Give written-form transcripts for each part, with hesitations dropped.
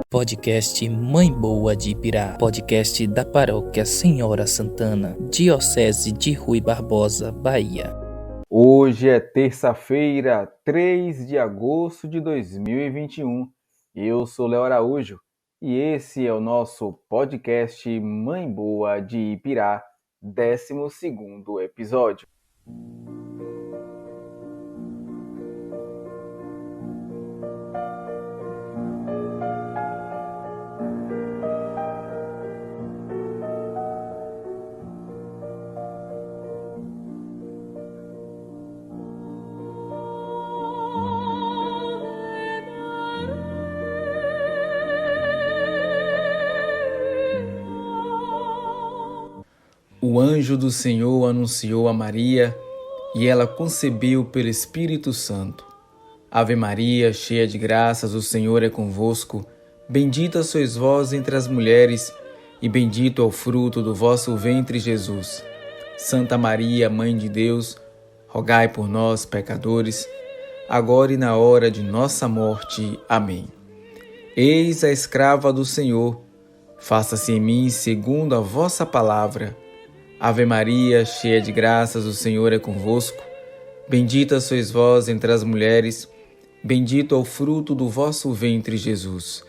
Podcast Mãe Boa de Ibirá, podcast da Paróquia Senhora Santana, Diocese de Rui Barbosa, Bahia. Hoje é terça-feira, 3 de agosto de 2021. Eu sou Léo Araújo e esse é o nosso podcast Mãe Boa de Ibirá, 12º episódio. O anjo do Senhor anunciou a Maria e ela concebeu pelo Espírito Santo. Ave Maria, cheia de graças, o Senhor é convosco. Bendita sois vós entre as mulheres e bendito é o fruto do vosso ventre, Jesus. Santa Maria, Mãe de Deus, rogai por nós, pecadores, agora e na hora de nossa morte. Amém. Eis a escrava do Senhor, faça-se em mim segundo a vossa palavra. Ave Maria, cheia de graças, o Senhor é convosco. Bendita sois vós entre as mulheres, bendito é o fruto do vosso ventre, Jesus.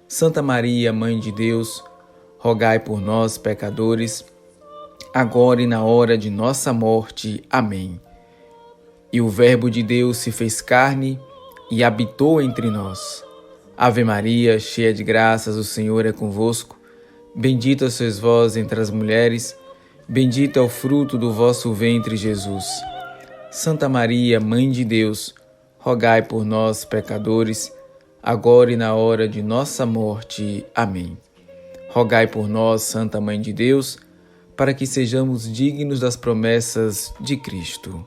Santa Maria, Mãe de Deus, rogai por nós, pecadores, agora e na hora de nossa morte. Amém. E o Verbo de Deus se fez carne e habitou entre nós. Ave Maria, cheia de graças, o Senhor é convosco. Bendita sois vós entre as mulheres, bendito é o fruto do vosso ventre, Jesus. Santa Maria, Mãe de Deus, rogai por nós, pecadores, agora e na hora de nossa morte. Amém. Rogai por nós, Santa Mãe de Deus, para que sejamos dignos das promessas de Cristo.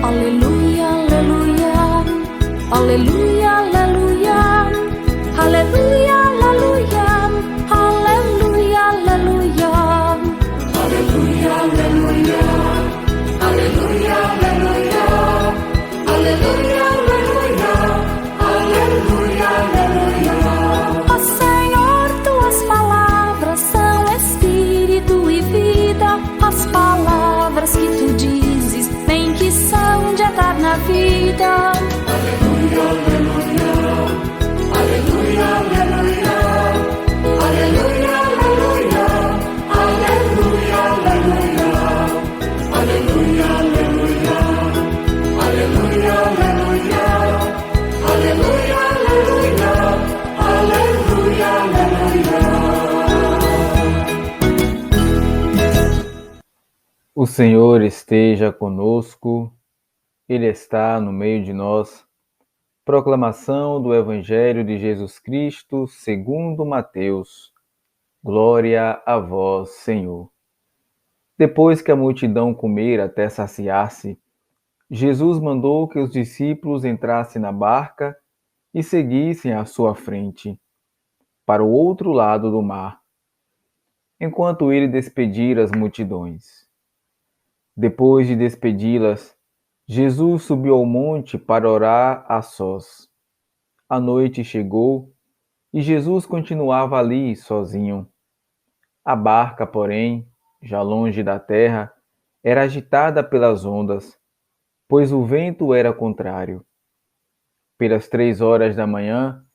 Aleluia, aleluia, aleluia, aleluia, aleluia, aleluia, aleluia, aleluia, aleluia, aleluia, aleluia, aleluia, aleluia. Ó Senhor, tuas palavras são espírito e vida, as palavras que tu dizes, bem que são de eterna vida. O Senhor esteja conosco, Ele está no meio de nós. Proclamação do Evangelho de Jesus Cristo segundo Mateus. Glória a vós, Senhor. Depois que a multidão comera até saciar-se, Jesus mandou que os discípulos entrassem na barca e seguissem à sua frente, para o outro lado do mar, enquanto ele despedia as multidões. Depois de despedi-las, Jesus subiu ao monte para orar a sós. A noite chegou e Jesus continuava ali sozinho. A barca, porém, já longe da terra, era agitada pelas ondas, pois o vento era contrário. Pelas 3 horas da manhã,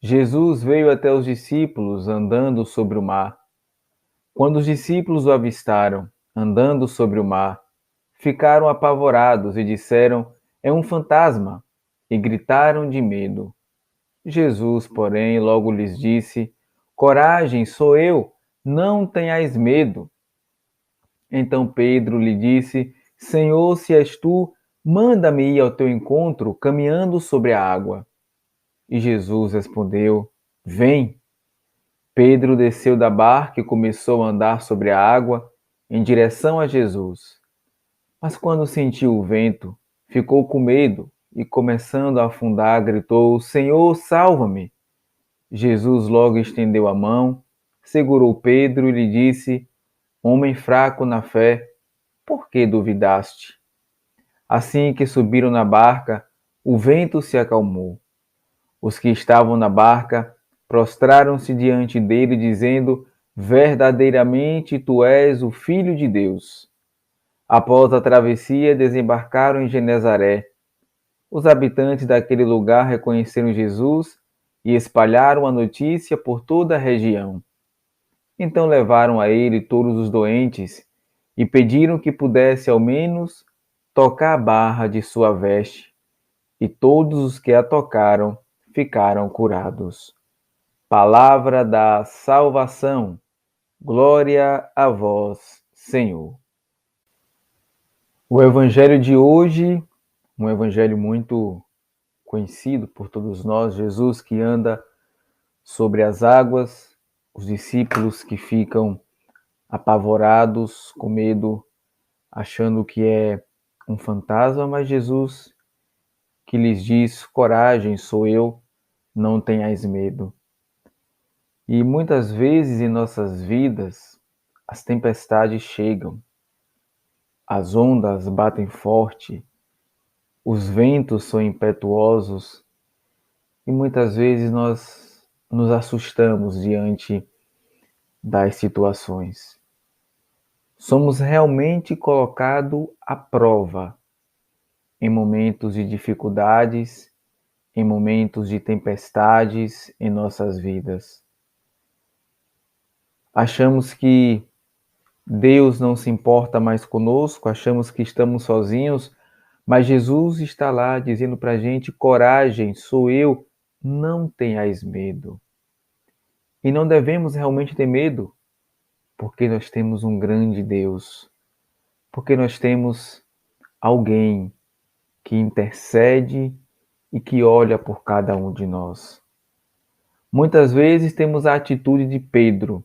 Jesus veio até os discípulos andando sobre o mar. Quando os discípulos o avistaram, andando sobre o mar, ficaram apavorados e disseram: "É um fantasma!" e gritaram de medo. Jesus, porém, logo lhes disse: "Coragem, sou eu, não tenhais medo." Então Pedro lhe disse: "Senhor, se és tu, manda-me ir ao teu encontro, caminhando sobre a água." E Jesus respondeu: "Vem." Pedro desceu da barca e começou a andar sobre a água em direção a Jesus. Mas quando sentiu o vento, ficou com medo e, começando a afundar, gritou: "Senhor, salva-me!" Jesus logo estendeu a mão, segurou Pedro e lhe disse: "Homem fraco na fé, por que duvidaste?" Assim que subiram na barca, o vento se acalmou. Os que estavam na barca prostraram-se diante dele, dizendo: "Verdadeiramente tu és o Filho de Deus." Após a travessia, desembarcaram em Genezaré. Os habitantes daquele lugar reconheceram Jesus e espalharam a notícia por toda a região. Então levaram a ele todos os doentes e pediram que pudesse ao menos tocar a barra de sua veste, e todos os que a tocaram ficaram curados. Palavra da salvação. Glória a vós, Senhor. O evangelho de hoje, um evangelho muito conhecido por todos nós, Jesus que anda sobre as águas, os discípulos que ficam apavorados, com medo, achando que é um fantasma, mas Jesus que lhes diz: "Coragem, sou eu, não tenhais medo." E muitas vezes em nossas vidas, as tempestades chegam, as ondas batem forte, os ventos são impetuosos e muitas vezes nós nos assustamos diante das situações. Somos realmente colocados à prova em momentos de dificuldades, em momentos de tempestades em nossas vidas. Achamos que Deus não se importa mais conosco, achamos que estamos sozinhos, mas Jesus está lá dizendo para a gente: "Coragem, sou eu, não tenhais medo." E não devemos realmente ter medo, porque nós temos um grande Deus, porque nós temos alguém que intercede e que olha por cada um de nós. Muitas vezes temos a atitude de Pedro,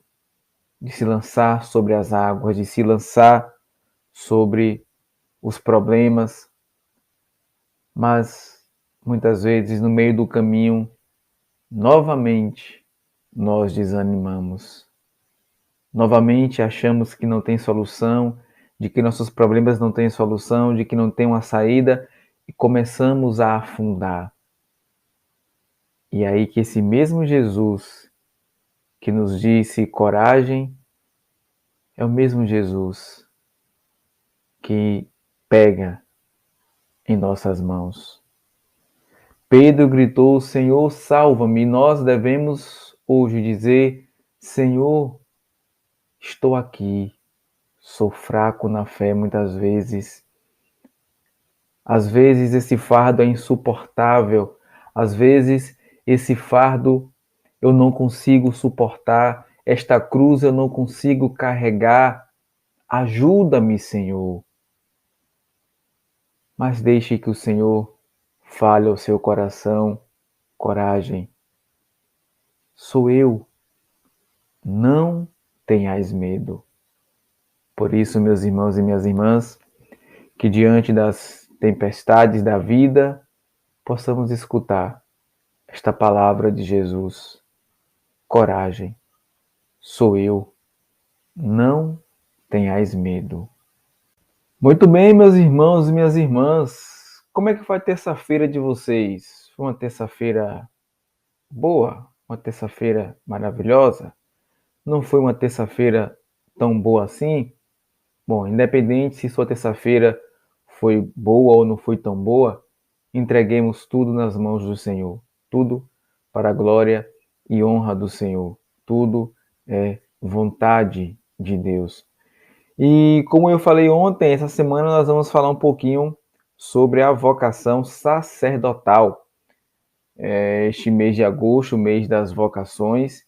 de se lançar sobre as águas, de se lançar sobre os problemas, mas muitas vezes no meio do caminho, novamente, nós desanimamos. Novamente achamos que não tem solução, de que nossos problemas não têm solução, de que não tem uma saída e começamos a afundar. E aí que esse mesmo Jesus que nos disse coragem, é o mesmo Jesus que pega em nossas mãos. Pedro gritou: "Senhor, salva-me." E nós devemos hoje dizer: "Senhor, estou aqui, sou fraco na fé muitas vezes. Às vezes esse fardo é insuportável, às vezes esse fardo eu não consigo suportar, esta cruz eu não consigo carregar. Ajuda-me, Senhor." Mas deixe que o Senhor fale ao seu coração: "Coragem, sou eu, não tenhais medo." Por isso, meus irmãos e minhas irmãs, que diante das tempestades da vida, possamos escutar esta palavra de Jesus: "Coragem, sou eu, não tenhais medo." Muito bem, meus irmãos e minhas irmãs, como é que foi a terça-feira de vocês? Foi uma terça-feira boa? Uma terça-feira maravilhosa? Não foi uma terça-feira tão boa assim? Bom, independente se sua terça-feira foi boa ou não foi tão boa, entreguemos tudo nas mãos do Senhor. Tudo para a glória e honra do Senhor. Tudo é vontade de Deus. E como eu falei ontem, essa semana nós vamos falar um pouquinho sobre a vocação sacerdotal. Este mês de agosto, o mês das vocações,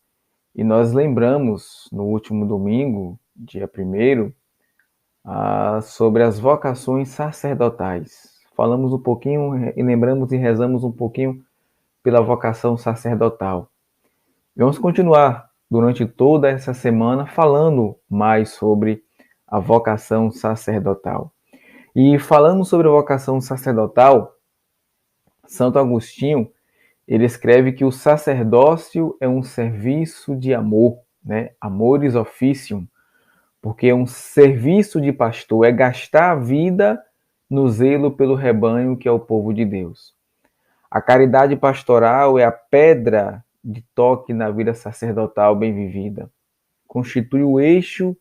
e nós lembramos no último domingo, dia 1º, sobre as vocações sacerdotais. Falamos um pouquinho e lembramos e rezamos um pouquinho pela vocação sacerdotal. Vamos continuar durante toda essa semana falando mais sobre a vocação sacerdotal. E falando sobre a vocação sacerdotal, Santo Agostinho, ele escreve que o sacerdócio é um serviço de amor, né? Amoris officium, porque é um serviço de pastor, é gastar a vida no zelo pelo rebanho que é o povo de Deus. A caridade pastoral é a pedra de toque na vida sacerdotal bem vivida. Constitui o eixo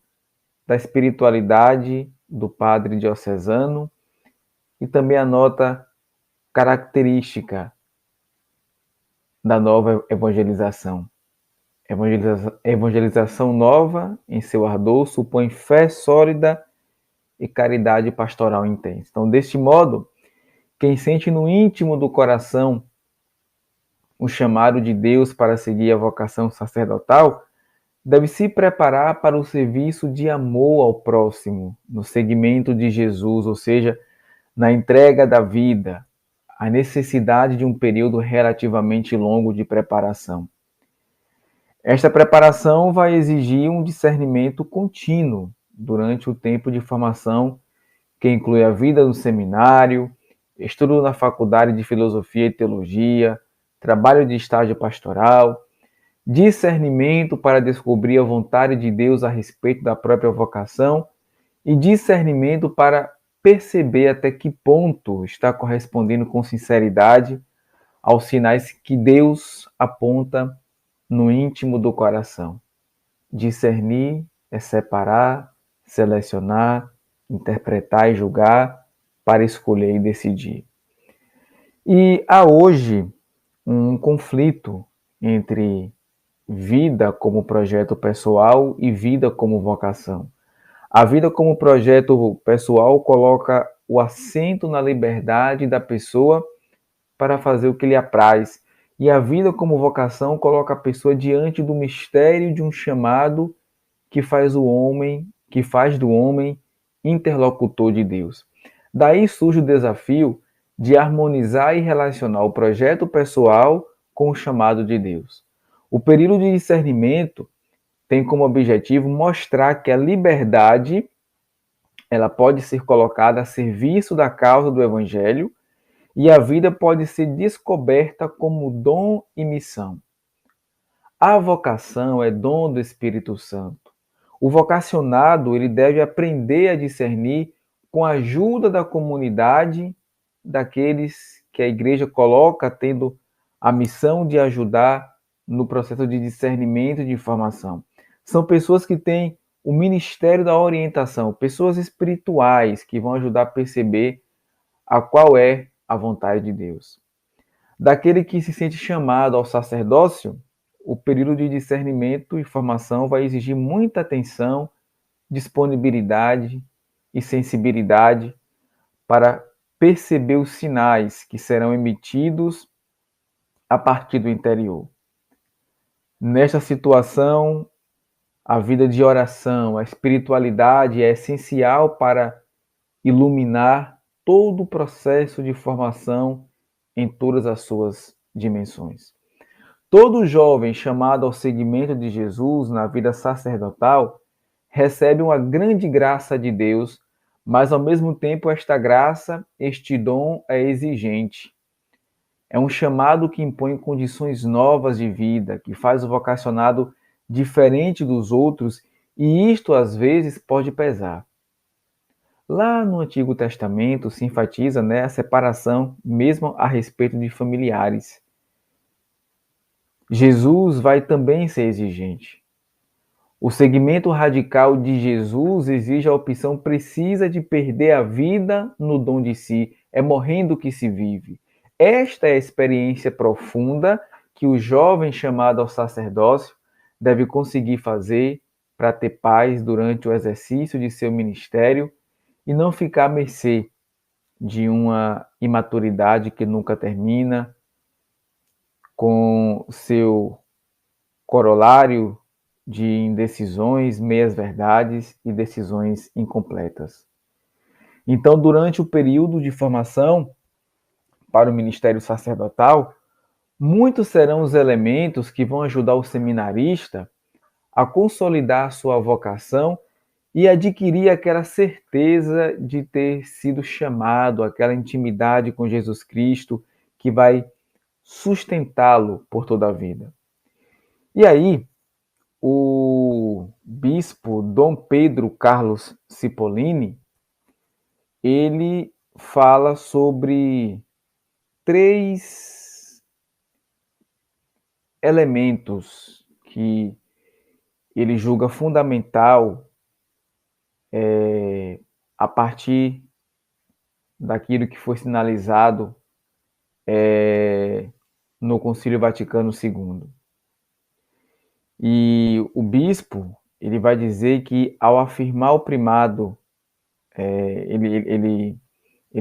da espiritualidade do padre diocesano e também a nota característica da nova evangelização. Evangelização nova, em seu ardor, supõe fé sólida e caridade pastoral intensa. Então, deste modo, quem sente no íntimo do coração o chamado de Deus para seguir a vocação sacerdotal, deve se preparar para o serviço de amor ao próximo, no seguimento de Jesus, ou seja, na entrega da vida, a necessidade de um período relativamente longo de preparação. Esta preparação vai exigir um discernimento contínuo durante o tempo de formação, que inclui a vida no seminário, estudo na faculdade de filosofia e teologia, trabalho de estágio pastoral, discernimento para descobrir a vontade de Deus a respeito da própria vocação e discernimento para perceber até que ponto está correspondendo com sinceridade aos sinais que Deus aponta no íntimo do coração. Discernir é separar, selecionar, interpretar e julgar para escolher e decidir. E há hoje um conflito entre vida como projeto pessoal e vida como vocação. A vida como projeto pessoal coloca o acento na liberdade da pessoa para fazer o que lhe apraz. E a vida como vocação coloca a pessoa diante do mistério de um chamado que faz do homem interlocutor de Deus. Daí surge o desafio de harmonizar e relacionar o projeto pessoal com o chamado de Deus. O período de discernimento tem como objetivo mostrar que a liberdade ela pode ser colocada a serviço da causa do Evangelho e a vida pode ser descoberta como dom e missão. A vocação é dom do Espírito Santo. O vocacionado ele deve aprender a discernir com a ajuda da comunidade daqueles que a igreja coloca tendo a missão de ajudar no processo de discernimento e de informação. São pessoas que têm o ministério da orientação, pessoas espirituais que vão ajudar a perceber a qual é a vontade de Deus. Daquele que se sente chamado ao sacerdócio, o período de discernimento e formação vai exigir muita atenção, disponibilidade e sensibilidade para perceber os sinais que serão emitidos a partir do interior. Nesta situação, a vida de oração, a espiritualidade é essencial para iluminar todo o processo de formação em todas as suas dimensões. Todo jovem chamado ao seguimento de Jesus na vida sacerdotal recebe uma grande graça de Deus, mas ao mesmo tempo esta graça, este dom é exigente. É um chamado que impõe condições novas de vida, que faz o vocacionado diferente dos outros, e isto às vezes pode pesar. Lá no Antigo Testamento se enfatiza a separação mesmo a respeito de familiares. Jesus vai também ser exigente. O seguimento radical de Jesus exige a opção precisa de perder a vida no dom de si, é morrendo que se vive. Esta é a experiência profunda que o jovem chamado ao sacerdócio deve conseguir fazer para ter paz durante o exercício de seu ministério e não ficar à mercê de uma imaturidade que nunca termina, com seu corolário de indecisões, meias-verdades e decisões incompletas. Então, durante o período de formação para o ministério sacerdotal, muitos serão os elementos que vão ajudar o seminarista a consolidar sua vocação e adquirir aquela certeza de ter sido chamado, aquela intimidade com Jesus Cristo que vai sustentá-lo por toda a vida. E aí, o bispo Dom Pedro Carlos Cipollini, ele fala sobre 3 elementos que ele julga fundamental a partir daquilo que foi sinalizado no Concílio Vaticano II. E o bispo, ele vai dizer que ao afirmar o primado, ele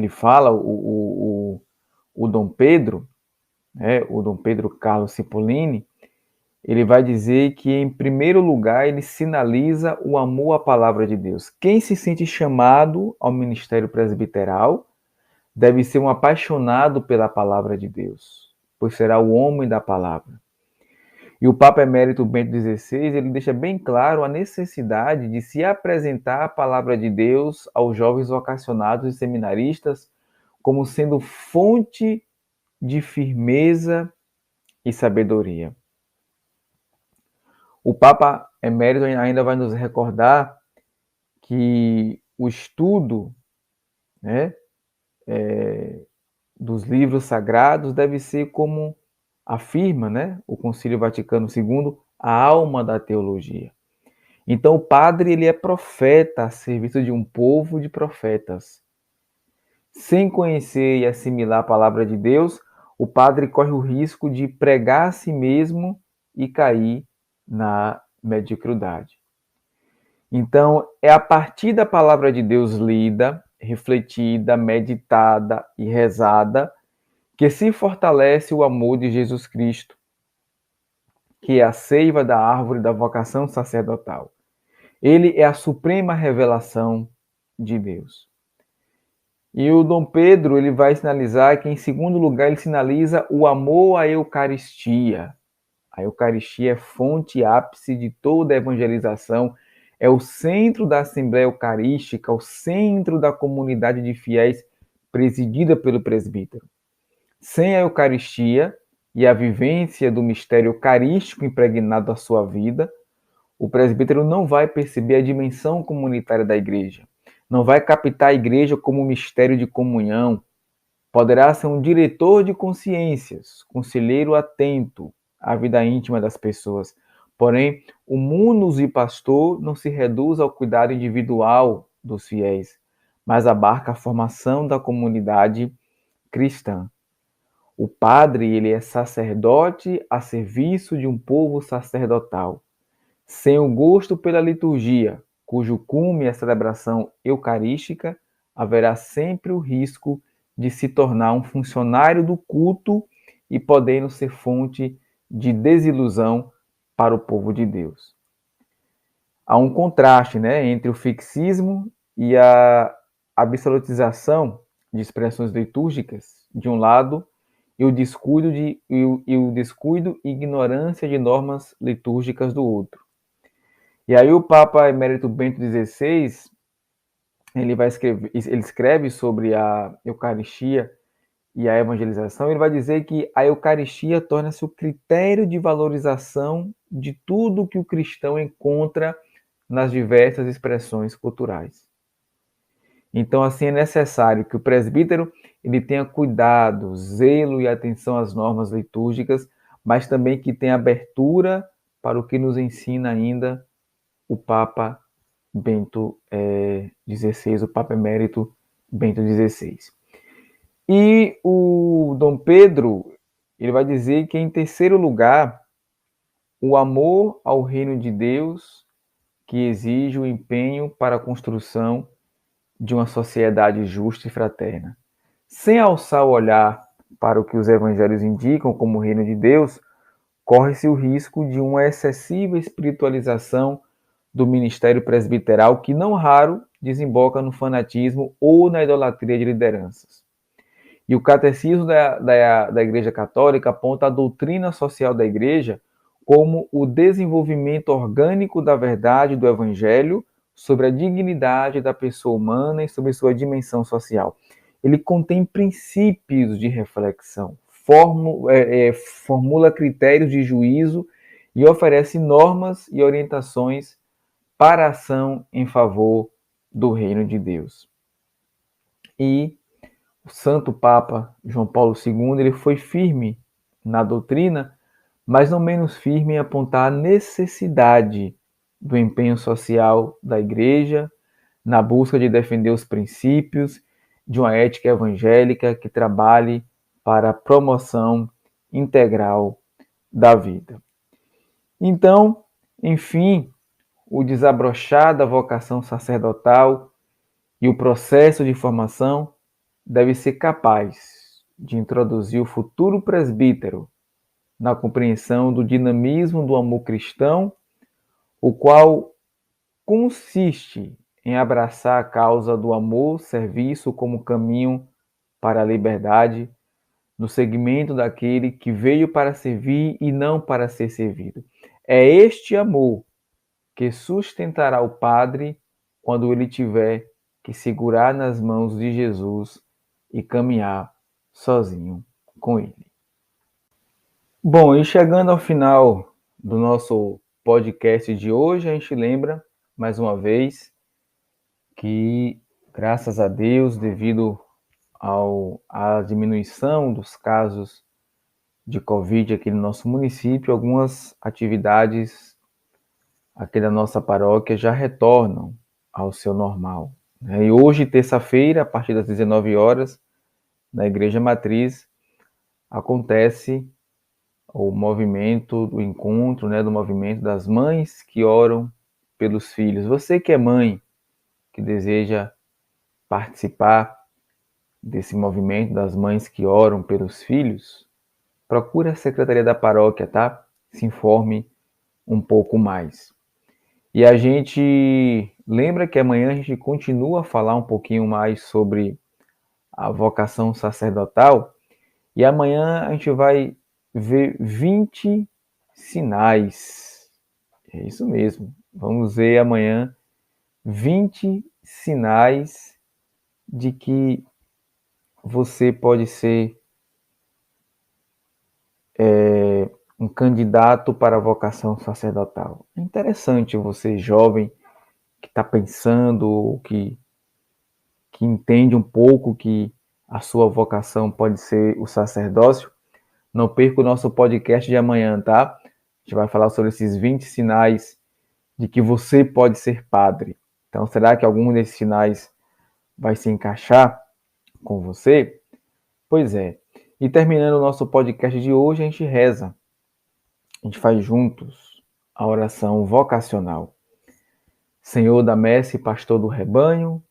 fala, o Dom Pedro, o Dom Pedro Carlos Cipollini, ele vai dizer que, em primeiro lugar, ele sinaliza o amor à palavra de Deus. Quem se sente chamado ao ministério presbiteral deve ser um apaixonado pela palavra de Deus, pois será o homem da palavra. E o Papa Emérito Bento XVI, ele deixa bem claro a necessidade de se apresentar a palavra de Deus aos jovens vocacionados e seminaristas como sendo fonte de firmeza e sabedoria. O Papa Emérito ainda vai nos recordar que o estudo, dos livros sagrados deve ser, como afirma, o Concílio Vaticano II, a alma da teologia. Então, o padre, ele é profeta a serviço de um povo de profetas. Sem conhecer e assimilar a palavra de Deus, o padre corre o risco de pregar a si mesmo e cair na mediocridade. Então, é a partir da palavra de Deus lida, refletida, meditada e rezada que se fortalece o amor de Jesus Cristo, que é a seiva da árvore da vocação sacerdotal. Ele é a suprema revelação de Deus. E o Dom Pedro, ele vai sinalizar que, em segundo lugar, ele sinaliza o amor à Eucaristia. A Eucaristia é fonte e ápice de toda a evangelização, é o centro da Assembleia Eucarística, o centro da comunidade de fiéis presidida pelo presbítero. Sem a Eucaristia e a vivência do mistério eucarístico impregnado à sua vida, o presbítero não vai perceber a dimensão comunitária da igreja, não vai captar a igreja como um mistério de comunhão, poderá ser um diretor de consciências, conselheiro atento à vida íntima das pessoas. Porém, o munus e pastor não se reduz ao cuidado individual dos fiéis, mas abarca a formação da comunidade cristã. O padre, ele é sacerdote a serviço de um povo sacerdotal. Sem o gosto pela liturgia, cujo cume é a celebração eucarística, haverá sempre o risco de se tornar um funcionário do culto e podendo ser fonte de desilusão para o povo de Deus. Há um contraste, entre o fixismo e a absolutização de expressões litúrgicas, de um lado, e o descuido e ignorância de normas litúrgicas do outro. E aí o Papa Emérito Bento XVI, ele escreve sobre a Eucaristia e a evangelização, ele vai dizer que a Eucaristia torna-se o critério de valorização de tudo que o cristão encontra nas diversas expressões culturais. Então, assim, é necessário que o presbítero ele tenha cuidado, zelo e atenção às normas litúrgicas, mas também que tenha abertura para o que nos ensina ainda o Papa Bento XVI, o Papa Emérito Bento XVI. E o Dom Pedro, ele vai dizer que, em terceiro lugar, o amor ao reino de Deus, que exige o empenho para a construção de uma sociedade justa e fraterna. Sem alçar o olhar para o que os evangelhos indicam como o reino de Deus, corre-se o risco de uma excessiva espiritualização do ministério presbiteral, que não raro desemboca no fanatismo ou na idolatria de lideranças. E o Catecismo da Igreja Católica aponta a doutrina social da Igreja como o desenvolvimento orgânico da verdade do Evangelho sobre a dignidade da pessoa humana e sobre sua dimensão social. Ele contém princípios de reflexão, formula critérios de juízo e oferece normas e orientações para a ação em favor do reino de Deus. E o Santo Papa João Paulo II, ele foi firme na doutrina, mas não menos firme em apontar a necessidade do empenho social da Igreja na busca de defender os princípios de uma ética evangélica que trabalhe para a promoção integral da vida. Então, enfim, o desabrochar da vocação sacerdotal e o processo de formação deve ser capaz de introduzir o futuro presbítero na compreensão do dinamismo do amor cristão, o qual consiste em abraçar a causa do amor, serviço como caminho para a liberdade, no segmento daquele que veio para servir e não para ser servido. É este amor que sustentará o padre quando ele tiver que segurar nas mãos de Jesus e caminhar sozinho com ele. Bom, e chegando ao final do nosso podcast de hoje, a gente lembra, mais uma vez, que, graças a Deus, devido à diminuição dos casos de Covid aqui no nosso município, algumas atividades aqui da nossa paróquia já retornam ao seu normal. E hoje, terça-feira, a partir das 19 horas, na Igreja Matriz, acontece o movimento do encontro, do movimento das mães que oram pelos filhos. Você que é mãe, que deseja participar desse movimento das mães que oram pelos filhos, procure a Secretaria da Paróquia, tá? Se informe um pouco mais. E a gente lembra que amanhã a gente continua a falar um pouquinho mais sobre a vocação sacerdotal, e amanhã a gente vai ver 20 sinais. É isso mesmo. Vamos ver amanhã 20 sinais de que você pode ser um candidato para a vocação sacerdotal. É interessante você, jovem, que está pensando, que entende um pouco que a sua vocação pode ser o sacerdócio. Não perca o nosso podcast de amanhã, tá? A gente vai falar sobre esses 20 sinais de que você pode ser padre. Então, será que algum desses sinais vai se encaixar com você? Pois é. E terminando o nosso podcast de hoje, a gente reza. A gente faz juntos a oração vocacional. Senhor da messe, pastor do rebanho,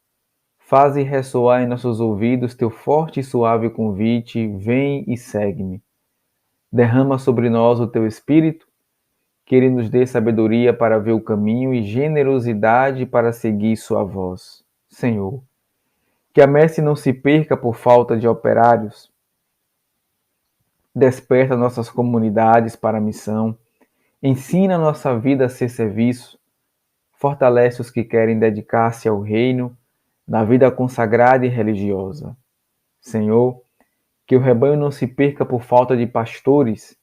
faze ressoar em nossos ouvidos teu forte e suave convite, vem e segue-me. Derrama sobre nós o teu Espírito, que ele nos dê sabedoria para ver o caminho e generosidade para seguir sua voz. Senhor, que a messe não se perca por falta de operários. Desperta nossas comunidades para a missão. Ensina nossa vida a ser serviço. Fortalece os que querem dedicar-se ao reino na vida consagrada e religiosa. Senhor, que o rebanho não se perca por falta de pastores.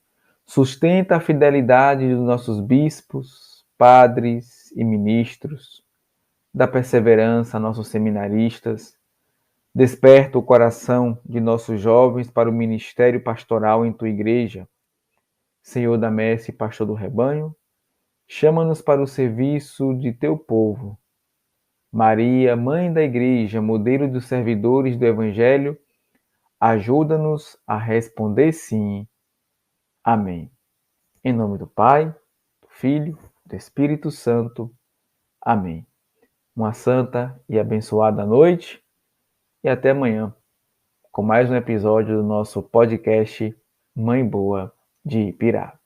Sustenta a fidelidade dos nossos bispos, padres e ministros. Dá perseverança a nossos seminaristas. Desperta o coração de nossos jovens para o ministério pastoral em tua igreja. Senhor da messe, pastor do rebanho, chama-nos para o serviço de teu povo. Maria, mãe da igreja, modelo dos servidores do evangelho, ajuda-nos a responder sim. Amém. Em nome do Pai, do Filho, do Espírito Santo. Amém. Uma santa e abençoada noite e até amanhã com mais um episódio do nosso podcast Mãe Boa de Ipirá.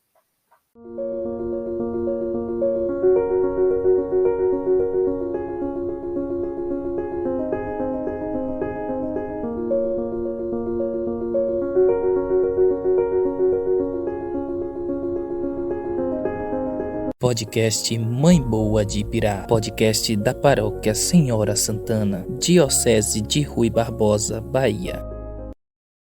Podcast Mãe Boa de Ipirá, podcast da Paróquia Senhora Santana, Diocese de Rui Barbosa, Bahia.